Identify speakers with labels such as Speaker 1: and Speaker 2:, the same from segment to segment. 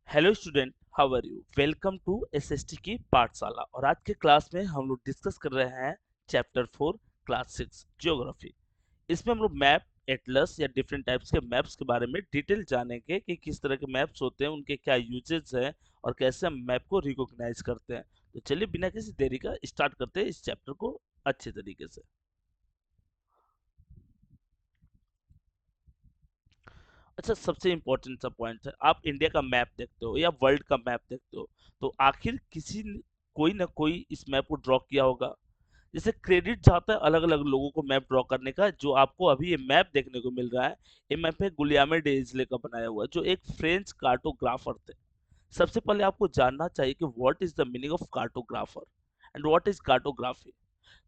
Speaker 1: Hello student, how are you? Welcome to SST की पाठशाला। और आज के क्लास में हम लोग डिस्कस कर रहे हैं चैप्टर 4 क्लास 6 ज्योग्राफी। इसमें हम लोग मैप, एटलस या डिफरेंट टाइप्स के मैप्स के बारे में डिटेल जानेंगे कि किस तरह के मैप्स होते हैं, उनके क्या यूजेस हैं और कैसे हम मैप को रिकॉग्नाइज करते हैं। तो चलिए बिना किसी देरी का स्टार्ट करते हैं इस चैप्टर को अच्छे तरीके से। अच्छा, सबसे इम्पोर्टेंट सा पॉइंट है, आप इंडिया का मैप देखते हो या वर्ल्ड का मैप देखते हो तो आखिर कोई ना कोई इस मैप को ड्रॉ किया होगा। जैसे क्रेडिट जाता है अलग अलग लोगों को मैप ड्रॉ करने का। जो आपको अभी ये मैप देखने को मिल रहा है, ये मैप है गुलियामे डेइज़ले का बनाया हुआ, जो एक फ्रेंच कार्टोग्राफर थे। सबसे पहले आपको जानना चाहिए कि what is the meaning of cartographer and what is cartography.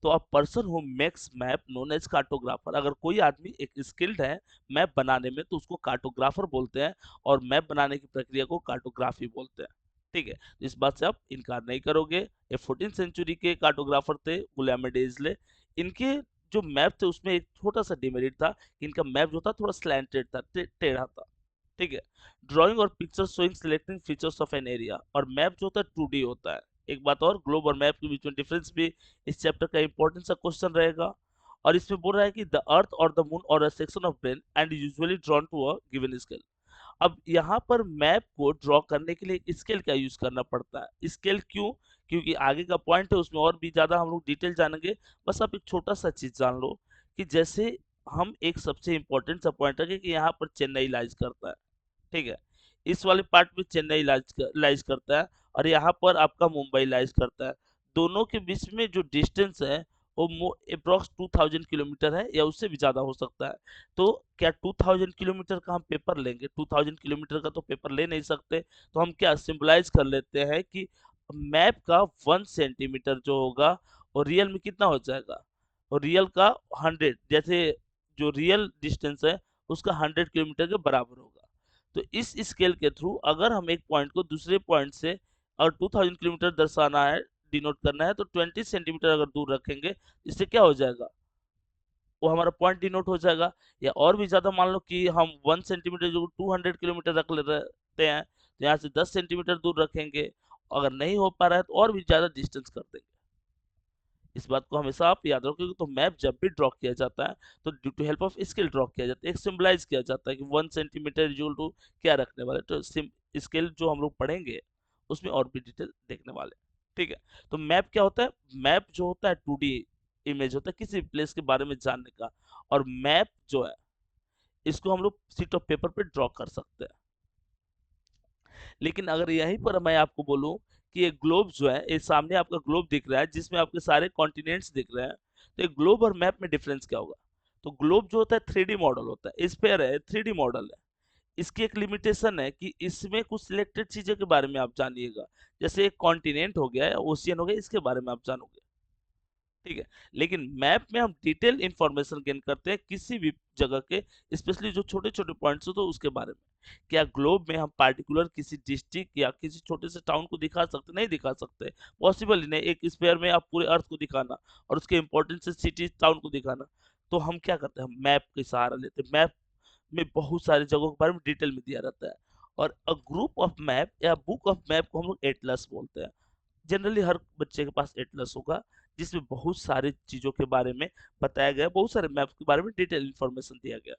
Speaker 1: तो a person who makes map known as cartographer. अगर कोई आदमी एक स्किल्ड है मैप बनाने में तो उसको कार्टोग्राफर बोलते हैं, और मैप बनाने की प्रक्रिया को कार्टोग्राफी बोलते हैं। ठीक है, तो इस बात से आप इनकार नहीं करोगे। ये 14th सेंचुरी के कार्टोग्राफर थे गुलाम डेजले। इनके जो मैप थे उसमें एक छोटा सा डिमेरिट था कि इनका मैप जो था थोड़ा स्लैंटेड था, टेढ़ा था। ठीक है, ड्राइंग और picture showing selecting features of an area. और मैप जो होता है 2D होता है। एक बात और, ग्लोब और मैप के बीच में डिफरेंस भी इस चैप्टर का इंपॉर्टेंट सा क्वेश्चन रहेगा। और इसमें बोल रहा है कि द अर्थ और द मून और a section of brain and usually drawn to a given scale. अब यहाँ पर मैप को ड्रॉ करने के लिए स्केल का यूज करना पड़ता है। स्केल क्यों? क्योंकि आगे का पॉइंट है उसमें और भी ज्यादा हम लोग डिटेल जानेंगे। बस आप एक छोटा सा चीज जान लो कि जैसे हम एक सबसे इंपॉर्टेंट सा पॉइंट रखें कि यहाँ पर चेन्नई लाइज करता है। ठीक है, इस वाले पार्ट में चेन्नई लाइज करता है, और यहाँ पर आपका मुंबई लाइज करता है। दोनों के बीच में जो डिस्टेंस है वो अप्रॉक्स 2000 किलोमीटर है या उससे भी ज़्यादा हो सकता है। तो क्या 2000 किलोमीटर का हम पेपर लेंगे? 2000 किलोमीटर का तो पेपर ले नहीं सकते। तो हम क्या सिंबलाइज कर लेते हैं कि मैप का 1 सेंटीमीटर जो होगा वो रियल में कितना हो जाएगा, और रियल का 100, जैसे जो रियल डिस्टेंस है उसका 100 किलोमीटर के बराबर होगा। तो इस स्केल के थ्रू अगर हम एक पॉइंट को दूसरे पॉइंट से और 2000 किलोमीटर दर्शाना है, डिनोट करना है, तो 20 सेंटीमीटर अगर दूर रखेंगे, इससे क्या हो जाएगा, वो हमारा पॉइंट डिनोट हो जाएगा। या और भी ज्यादा मान लो कि हम 1 सेंटीमीटर जो 200 किलोमीटर रख लेते हैं, तो यहाँ से 10 सेंटीमीटर दूर रखेंगे। अगर नहीं हो पा रहा है तो और भी ज्यादा डिस्टेंस कर देंगे। इस बात को हमेशा आप याद रखोगे। तो मैप जब भी ड्रॉ किया जाता है तो due to help of scale draw किया जाता है, एक सिंबलाइज किया जाता है कि 1 सेंटीमीटर इक्वल टू क्या रखने वाले। तो स्केल जो हम लोग पढ़ेंगे उसमें और भी डिटेल देखने वाले हैं। ठीक है, तो मैप क्या होता है? मैप जो होता है 2D इमेज होता है किसी प्लेस के बारे में जानने का। और मैप जो है इसको हम लोग शीट ऑफ पेपर पे ड्रॉ कर सकते हैं। लेकिन अगर यहीं पर मैं आपको बोलूं कि ये ग्लोब जो है, ये सामने आपका ग्लोब दिख रहा है जिसमें आपके सारे कॉन्टिनेंट्स दिख रहे हैं, तो ये ग्लोब और मैप में डिफरेंस क्या होगा? तो ग्लोब जो होता है 3D मॉडल होता है, स्फेयर है 3D मॉडल है। इसकी एक लिमिटेशन है कि इसमें कुछ सिलेक्टेड चीजों के बारे में आप जानिएगा। जैसे एक कॉन्टिनेंट हो गया, ओशियन हो गया, इसके बारे में आप जानोगे। ठीक है, लेकिन मैप में हम डिटेल इंफॉर्मेशन गेन करते हैं किसी भी जगह के, स्पेशली जो छोटे छोटे पॉइंट्स हो तो उसके बारे में। क्या ग्लोब में हम पार्टिकुलर किसी डिस्ट्रिक्ट या किसी छोटे से टाउन को दिखा सकते? नहीं दिखा सकते, पॉसिबल ही नहीं। एक स्पेयर में आप पूरे अर्थ को दिखाना और उसके इंपॉर्टेंट से सिटी टाउन को दिखाना। तो हम क्या करते हैं, हम मैप के सहारा लेते हैं। मैप में बहुत सारी जगहों के बारे में डिटेल में दिया रहता है। और अ ग्रुप ऑफ मैप या बुक ऑफ मैप को हम लोग एटलस बोलते हैं। जनरली हर बच्चे के पास एटलस होगा जिसमें बहुत सारी चीजों के बारे में बताया गया, बहुत सारे मैप के बारे में डिटेल इंफॉर्मेशन दिया गया।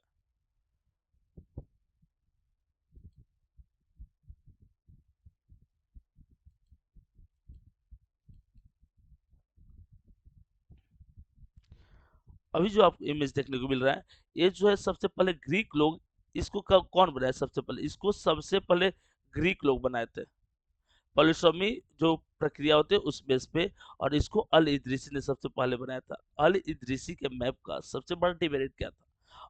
Speaker 1: अभी जो आपको इमेज देखने को मिल रहा है, ये जो है सबसे पहले ग्रीक लोग, इसको कौन बनाया सबसे पहले? इसको सबसे पहले ग्रीक लोग बनाए थे। पॉलीसॉमी जो प्रक्रिया होती है उस बेस पे। और इसको अल इदरीसी ने सबसे पहले बनाया था। अल इदरीसी के मैप का सबसे बड़ा डिमेरिट क्या था?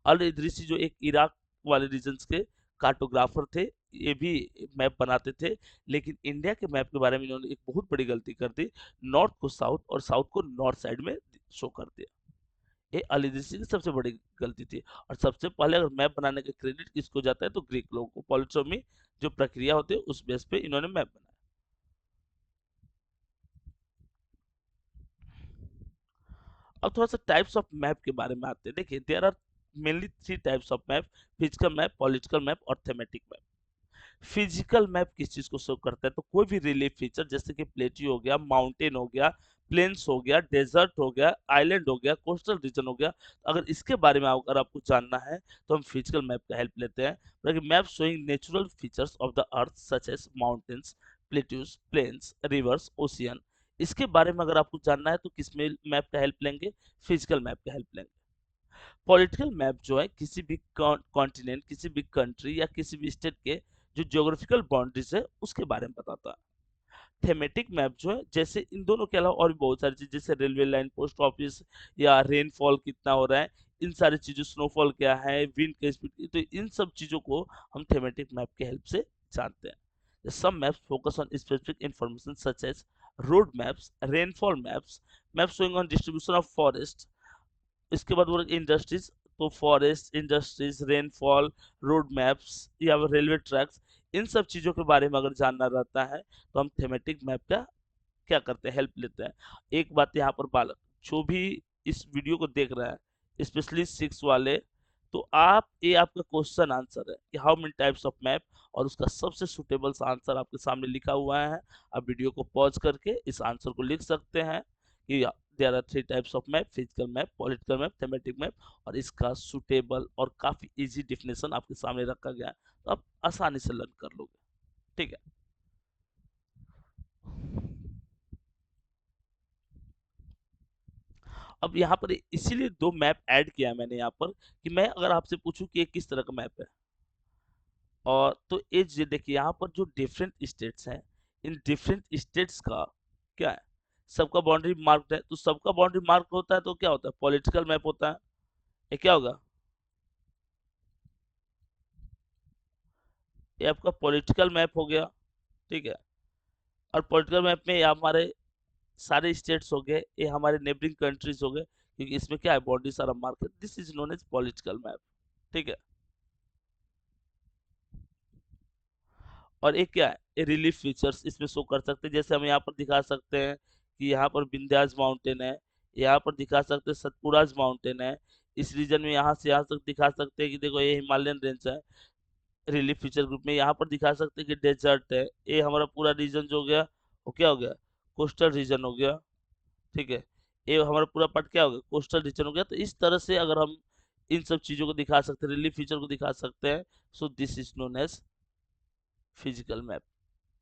Speaker 1: अल इदरीसी जो एक इराक वाले रीजन्स के कार्टोग्राफर थे, ये भी मैप बनाते थे। लेकिन इंडिया के मैप के बारे में इन्होंने एक बहुत बड़ी गलती कर दी। नॉर्थ को साउथ और साउथ को नॉर्थ साइड में शो कर दिया। ये अल इदरीसी की सबसे बड़ी गलती थी। और सबसे पहले अगर मैप बनाने का क्रेडिट किसको जाता है तो ग्रीक लोगों को। पॉलीसॉमी जो प्रक्रिया होती है उस बेस पे इन्होंने मैप बनाया। अब थोड़ा सा टाइप्स ऑफ मैप के बारे में आते हैं। देखिए, there are mainly 3 types of map: physical map, political map और थेमेटिक मैप। फिजिकल मैप किस चीज को शो करता है? तो कोई भी रिलीफ फीचर जैसे कि प्लेट्यू हो गया, माउंटेन हो गया, प्लेन्स हो गया, डेजर्ट हो गया, आइलैंड हो गया, कोस्टल रीजन हो गया, अगर इसके बारे में अगर आपको जानना है तो हम फिजिकल मैप का हेल्प लेते हैं, मतलब map showing natural features of the earth such as mountains, plateaus, plains, rivers, ocean. इसके बारे में अगर आपको जानना है तो किस में मैप का हेल्प लेंगे? फिजिकल मैप का हेल्प लेंगे। पॉलिटिकल मैप जो है किसी भी कॉन्टिनेंट, किसी भी कंट्री या किसी भी स्टेट के जो ज्योग्राफिकल बाउंड्रीज है उसके बारे में बताता है। थेमेटिक मैप जो है जैसे इन दोनों के अलावा और भी बहुत सारी चीज जैसे रेलवे लाइन, पोस्ट ऑफिस या रेनफॉल कितना हो रहा है, इन सारी चीजों, स्नोफॉल क्या है, विंड की स्पीड, तो इन सब चीजों को हम थेमेटिक मैप के हेल्प से जानते हैं। Some maps focus on specific information such as road maps, rainfall maps, maps showing on distribution of forest. इसके बाद बोला इंडस्ट्रीज, तो forest, industries, rainfall, road maps या रेलवे ट्रैक्स, इन सब चीजों के बारे में अगर जानना रहता है तो हम थेमेटिक मैप का क्या करते हैं, हेल्प लेते हैं। एक बात यहाँ पर बालक जो भी इस वीडियो को देख रहा है, स्पेशली 6 वाले, तो आप ये आपका क्वेश्चन आंसर है कि how many types of map, और उसका सबसे सुटेबल सा आंसर आपके सामने लिखा हुआ है। आप वीडियो को पॉज करके इस आंसर को लिख सकते हैं कि there are 3 types of map, physical map, political map, thematic map, और इसका सुटेबल और काफी इजी डिफिनेशन आपके सामने रखा गया है, तो आप आसानी से लर्न कर लोगे। ठीक है। अब यहाँ पर इसीलिए 2 मैप ऐड किया है मैंने यहाँ पर कि मैं अगर आपसे पूछूं कि ये किस तरह का मैप है, और तो ये देखिए यहाँ पर जो डिफरेंट स्टेट्स हैं, इन डिफरेंट स्टेट्स का क्या है, सबका बाउंड्री मार्क्ड है, तो सबका बाउंड्री मार्क होता है तो क्या होता है, पॉलिटिकल मैप होता है। ये क्या होगा, ये आपका पॉलिटिकल मैप हो गया। ठीक है। और पॉलिटिकल मैप में ये हमारे सारे स्टेट्स हो गए, ये हमारे नेबरिंग कंट्रीज हो गए, क्योंकि इसमें क्या है, बॉडी सारा मार्क है, this is known as political map. ठीक है। और एक क्या है, ये रिलीफ फीचर्स इसमें शो कर सकते हैं, जैसे हम यहाँ पर दिखा सकते हैं कि यहाँ पर विंध्याज माउंटेन है, यहाँ पर दिखा सकते हैं सतपुराज माउंटेन है, इस रीजन में यहाँ से यहाँ तक दिखा सकते हैं कि देखो ये हिमालयन रेंज है। रिलीफ फीचर ग्रुप में यहाँ पर दिखा सकते हैं कि डेजर्ट है, ये हमारा पूरा रीजन जो हो गया वो क्या हो गया, कोस्टल रीजन हो गया। ठीक है। ये हमारा पूरा पार्ट क्या हो गया, कोस्टल रीजन हो गया। तो इस तरह से अगर हम इन सब चीजों को दिखा सकते हैं, रिलीफ फीचर को दिखा सकते हैं, so this is known as physical map.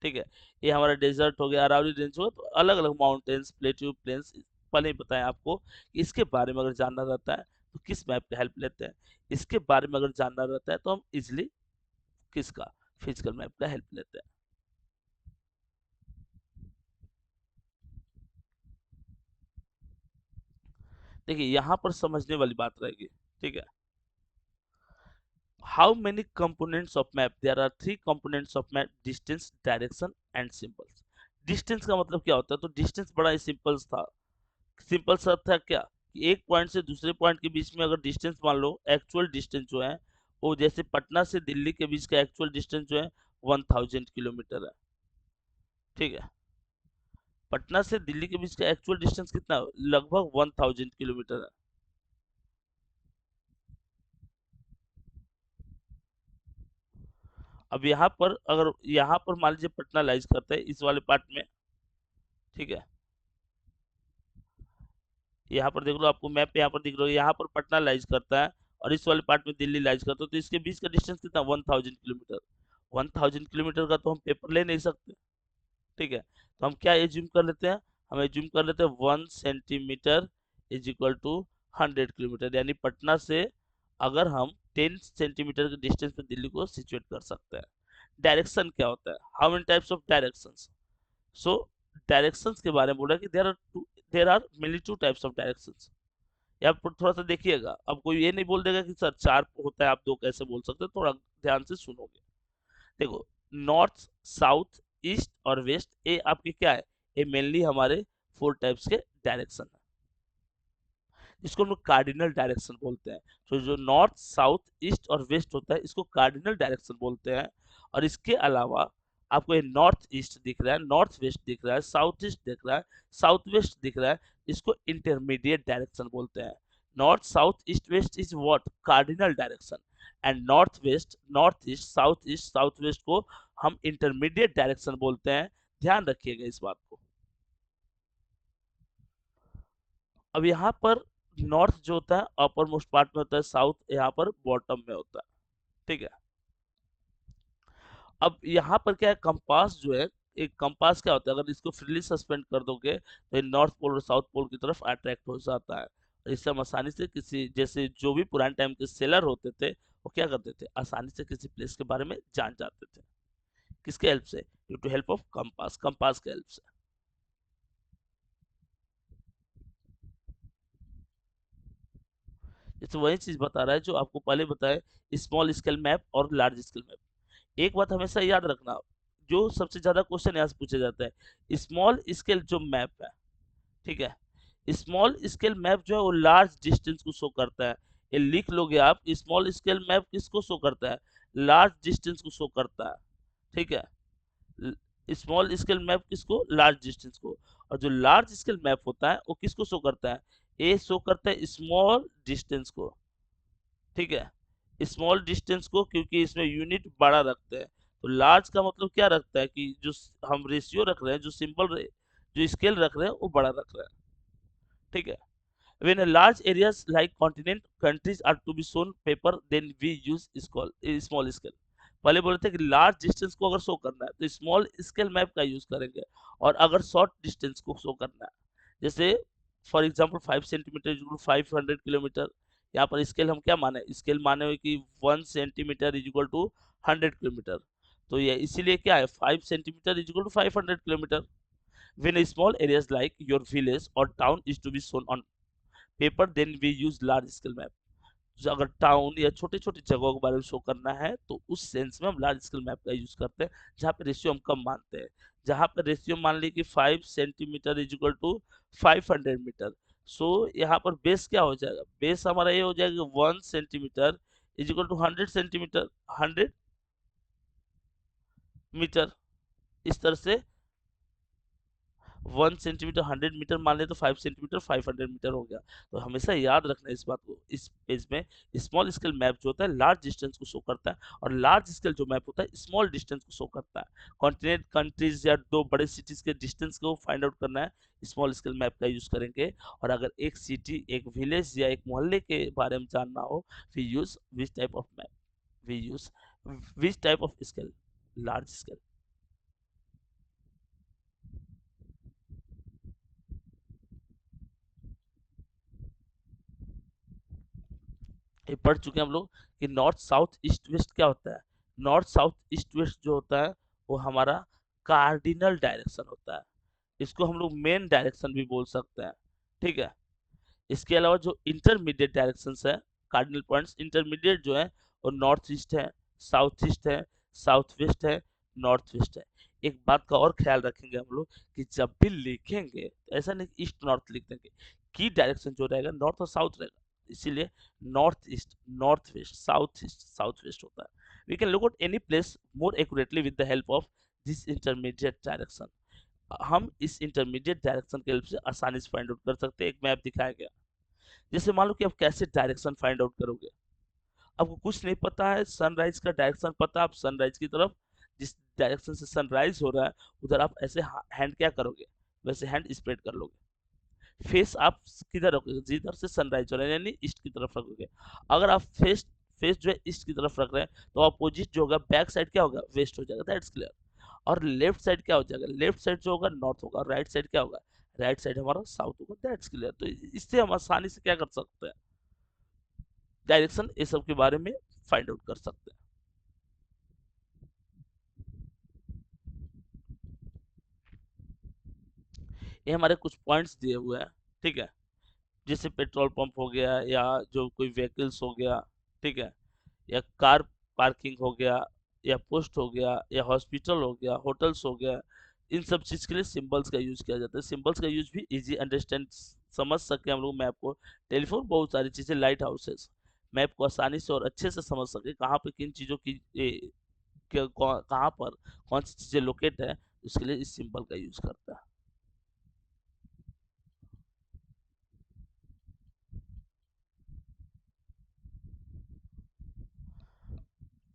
Speaker 1: ठीक है। ये हमारा डेजर्ट हो गया, अरावली रेंज हो गया, तो अलग अलग माउंटेन्स, प्लेट्यू, प्लेन्स, पहले ही बताया आपको कि इसके बारे में अगर जानना रहता है तो किस मैप का हेल्प लेते हैं, इसके बारे में अगर जानना रहता है तो हम इजिली किसका, फिजिकल मैप का हेल्प लेते हैं। देखिए यहाँ पर समझने वाली बात रहेगी। ठीक है। How many components of map, there are 3 components of map, distance, direction and symbols. Distance का मतलब क्या होता है, तो डिस्टेंस बड़ा ही सिंपल था, सिंपल सा था क्या कि एक पॉइंट से दूसरे पॉइंट के बीच में अगर डिस्टेंस मान लो, एक्चुअल डिस्टेंस जो है वो जैसे पटना से दिल्ली के बीच का एक्चुअल डिस्टेंस जो है 1000 किलोमीटर है। ठीक है। पटना से दिल्ली के बीच का एक्चुअल डिस्टेंस कितना है? लगभग 1000 किलोमीटर है। अब यहाँ पर अगर यहाँ पर मान लीजिए पटना लाइज करता है इस वाले पार्ट में। ठीक है। यहाँ पर देख लो, आपको मैप पे यहाँ पर दिख रहा है, यहाँ पर पटना लाइज करता है और इस वाले पार्ट में दिल्ली लाइज करता है, तो इसके बीच का डिस्टेंस कितना, 1000 किलोमीटर। 1000 किलोमीटर का तो हम पेपर ले नहीं सकते। ठीक है। तो हम क्या एज्यूम कर लेते हैं, हम एज्यूम कर लेते हैं 1 centimeter is equal to 100 kilometer, यानी पटना से अगर हम 10 सेंटीमीटर के डिस्टेंस पे दिल्ली को सिचुएट कर सकते हैं। डायरेक्शन क्या होता है, how many types of directions. So directions के बारे में बोला कि there are mainly 2 types of directions. या आप थोड़ा सा देखिएगा, अब कोई ये नहीं बोल देगा कि सर 4 होता है, आप 2 कैसे बोल सकते हैं, थोड़ा ध्यान से सुनोगे। देखो, नॉर्थ, साउथ, ईस्ट और वेस्ट, ये आपके क्या है, ये मेनली हमारे 4 टाइप्स के डायरेक्शन है, इसको हम लोग कार्डिनल डायरेक्शन बोलते हैं। तो जो नॉर्थ, साउथ, ईस्ट और वेस्ट होता है इसको कार्डिनल डायरेक्शन बोलते हैं। और इसके अलावा आपको ये नॉर्थ ईस्ट दिख रहा है, नॉर्थ वेस्ट दिख रहा है, साउथ ईस्ट दिख रहा है, साउथ वेस्ट दिख रहा है, इसको इंटरमीडिएट डायरेक्शन बोलते हैं। North, south, east, west is what? Cardinal direction. And north west, north east, south waste को हम इंटरमीडिएट डायरेक्शन बोलते हैं। ध्यान रखिएगा इस बात को। अब यहाँ पर नॉर्थ जो होता है अपर मोस्ट पार्ट में होता है, साउथ यहाँ पर बॉटम में होता है। ठीक है। अब यहाँ पर क्या है, कंपास जो है, एक कंपास क्या होता है, अगर इसको फ्रीली सस्पेंड कर दोगे तो ये नॉर्थ पोल और साउथ पोल की तरफ अट्रैक्ट हो जाता है। और इससे हम आसानी से किसी, जैसे जो भी पुराने टाइम के सेलर होते थे वो क्या करते थे, आसानी से किसी प्लेस के बारे में जान जाते थे। किसके हेल्प से? Due to help of compass, compass के हेल्प से। जैसे वही चीज बता रहा है जो आपको पहले बताए, स्मॉल स्केल मैप और लार्ज स्केल मैप। एक बात हमेशा याद रखना, जो सबसे ज्यादा क्वेश्चन यहाँ से पूछा जाता है, स्मॉल स्केल जो मैप है, ठीक है, स्मॉल स्केल मैप जो है वो लार्ज डिस्टेंस को शो करता है। ये लिख लोगे आप, स्मॉल स्केल मैप किसको शो करता है? लार्ज डिस्टेंस को शो करता है। ठीक है। स्मॉल स्केल मैप किसको? लार्ज डिस्टेंस को। और जो लार्ज स्केल मैप होता है वो किसको शो करता है? ये शो करता है स्मॉल डिस्टेंस को। ठीक है, स्मॉल डिस्टेंस को, क्योंकि इसमें यूनिट बड़ा रखते हैं। तो लार्ज का मतलब क्या रखता है कि जो हम रेशियो रख रहे हैं, जो सिंबल, जो स्केल रख रहे हैं वो बड़ा रख रहे हैं। ठीक है। When a large areas like continent countries are to be shown paper, then we use small scale। पहले बोले थे कि लार्ज डिस्टेंस को अगर शो करना है तो स्मॉल स्केल मैप का यूज करेंगे, और अगर शॉर्ट डिस्टेंस को शो करना है, जैसे for example 5 centimetre is equal to 500 kilometer. यहाँ पर स्केल हम क्या माने? स्केल माने हुए कि 1 centimeter is equal to 100 kilometer. तो ये इसीलिए क्या है, 5 centimetre is equal to 500 kilometer. When a small areas like your village or town is to be shown on paper, then we use large scale map. जो अगर town या छोटे छोटे जगहों के बारे में शो करना है तो उस सेंस में हम लार्ज स्केल मैप का यूज करते हैं, जहाँ पे रेशियो हम कम मानते हैं। जहाँ पे रेशियो मान ली कि 5 centimetre is equal to 500 metre. So यहाँ पर बेस क्या हो जाएगा? बेस हमारा ये हो जाएगा 1 centimeter is equal to 100 centimeter, 100 meter. इस तरह से 1 सेंटीमीटर 100 मीटर मान ले तो 5 सेंटीमीटर 500 मीटर हो गया। तो हमेशा याद रखना इस बात को, इस पेज में स्मॉल स्केल मैप जो होता है लार्ज डिस्टेंस को शो करता है, और लार्ज स्केल जो मैप होता है स्मॉल डिस्टेंस को शो करता है। कॉन्टिनेंट, कंट्रीज या दो बड़े सिटीज के डिस्टेंस को फाइंड आउट करना है, स्मॉल स्केल मैप का यूज करेंगे। और अगर एक सिटी, एक विलेज या एक मोहल्ले के बारे में जानना हो, we use which type of map, we use which type of scale? Large scale. ये पढ़ चुके हैं हम लोग कि नॉर्थ साउथ ईस्ट वेस्ट क्या होता है। नॉर्थ साउथ ईस्ट वेस्ट जो होता है वो हमारा कार्डिनल डायरेक्शन होता है। इसको हम लोग मेन डायरेक्शन भी बोल सकते हैं। ठीक है। इसके अलावा जो इंटरमीडिएट डायरेक्शंस है, कार्डिनल पॉइंट्स इंटरमीडिएट जो है, वो नॉर्थ ईस्ट है, साउथ ईस्ट है, साउथ वेस्ट है, नॉर्थ वेस्ट है। एक बात का और ख्याल रखेंगे हम लोग कि जब भी लिखेंगे तो ऐसा नहीं ईस्ट नॉर्थ लिख देंगे, की डायरेक्शन जो रहेगा नॉर्थ और साउथ रहेगा। इसीलिए north east, north west, south east, south west होता है। We can look out any place more accurately with the help of this intermediate direction. हम इस इंटरमीडिएट डायरेक्शन के हेल्प से आसानी से फाइंड आउट कर सकते हैं। एक मैप दिखाया गया, जैसे मान लो कि आप कैसे डायरेक्शन फाइंड आउट करोगे। आपको कुछ नहीं पता है, सनराइज का डायरेक्शन पता, आप सनराइज की तरफ, जिस डायरेक्शन से सनराइज हो रहा है उधर आप ऐसे हैंड क्या करोगे, वैसे हैंड स्प्रेड कर लोगे। फेस आप किधर रखोगे? जिधर से सनराइज हो रहा है यानी ईस्ट की तरफ रखोगे। अगर आप फेस फेस जो है ईस्ट की तरफ रख रहे हैं तो अपोजिट जो होगा, बैक साइड क्या होगा? वेस्ट हो जाएगा, दैट्स क्लियर। और लेफ्ट साइड क्या हो जाएगा? लेफ्ट साइड जो होगा नॉर्थ होगा, और राइट साइड क्या होगा? राइट साइड हमारा साउथ होगा, दैट्स क्लियर। तो इससे हम आसानी से क्या कर सकते हैं, डायरेक्शन ये सब के बारे में फाइंड आउट कर सकते हैं। ये हमारे कुछ पॉइंट्स दिए हुए हैं। ठीक है। जैसे पेट्रोल पंप हो गया, या जो कोई व्हीकल्स हो गया, ठीक है, या कार पार्किंग हो गया, या पोस्ट हो गया, या हॉस्पिटल हो गया, होटल्स हो गया। इन सब चीज के लिए सिंबल्स का यूज किया जाता है। सिंबल्स का यूज भी इजी अंडरस्टैंड, समझ सके हम लोग मैप को। टेलीफोन, बहुत सारी चीजें, लाइट हाउसेस, मैप को आसानी से और अच्छे से समझ सके कहाँ पे किन चीजों की कहाँ पर कौन सी चीजें लोकेट है, उसके लिए इस सिंबल का यूज करता है।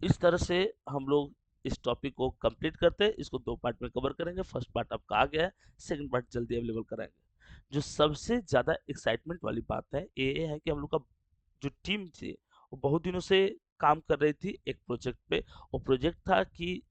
Speaker 1: इस तरह से हम लोग इस टॉपिक को कंप्लीट करते हैं। इसको 2 पार्ट में कवर करेंगे। फर्स्ट पार्ट आपका आ गया है, सेकंड पार्ट जल्दी अवेलेबल कराएँगे। जो सबसे ज़्यादा एक्साइटमेंट वाली बात है, ये है कि हम लोग का जो टीम थी, वो बहुत दिनों से काम कर रही थी एक प्रोजेक्ट पे। वो प्रोजेक्ट था कि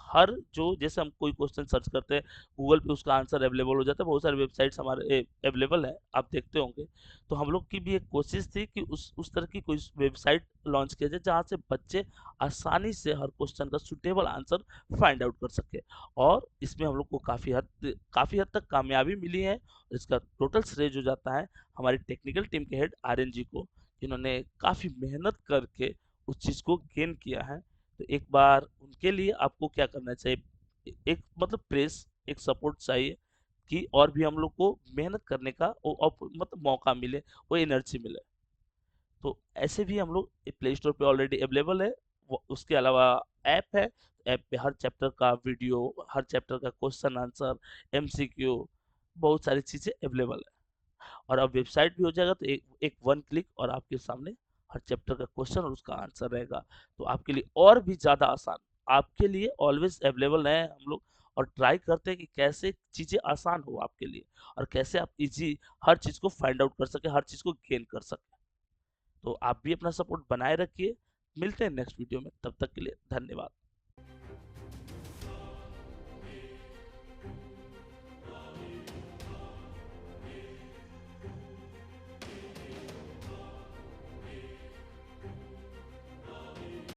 Speaker 1: हर जो जैसे हम कोई क्वेश्चन सर्च करते हैं, गूगल पे उसका आंसर अवेलेबल हो जाता है। बहुत सारी वेबसाइट्स हमारे अवेलेबल है, आप देखते होंगे। तो हम लोग की भी एक कोशिश थी कि उस तरह की कोई वेबसाइट लॉन्च किया जाए, जहाँ से बच्चे आसानी से हर क्वेश्चन का सूटेबल आंसर फाइंड आउट कर सके। और इसमें हम लोग को काफ़ी हद तक कामयाबी मिली है। इसका टोटल श्रेय जो जाता है हमारी टेक्निकल टीम के हेड आर्यन जी को, जिन्होंने काफ़ी मेहनत करके उस चीज़ को गेन किया है। तो एक बार उनके लिए आपको क्या करना चाहिए, एक मतलब प्रेस, एक सपोर्ट चाहिए कि और भी हम लोग को मेहनत करने का मतलब मौका मिले, वो एनर्जी मिले। तो ऐसे भी हम लोग प्ले स्टोर पे ऑलरेडी अवेलेबल है। उसके अलावा ऐप है। ऐप पे हर चैप्टर का वीडियो, हर चैप्टर का क्वेश्चन आंसर, एमसीक्यू, बहुत सारी चीज़ें अवेलेबल है। और अब वेबसाइट भी हो जाएगा, तो एक एक वन क्लिक और आपके सामने हर चैप्टर का क्वेश्चन और उसका आंसर रहेगा। तो आपके लिए और भी ज़्यादा आसान, आपके लिए ऑलवेज अवेलेबल है हम लोग। और ट्राई करते हैं कि कैसे चीज़ें आसान हो आपके लिए, और कैसे आप इजी हर चीज़ को फाइंड आउट कर सके, हर चीज़ को गेन कर सके। तो आप भी अपना सपोर्ट बनाए रखिए। मिलते हैं नेक्स्ट वीडियो में, तब तक के लिए धन्यवाद।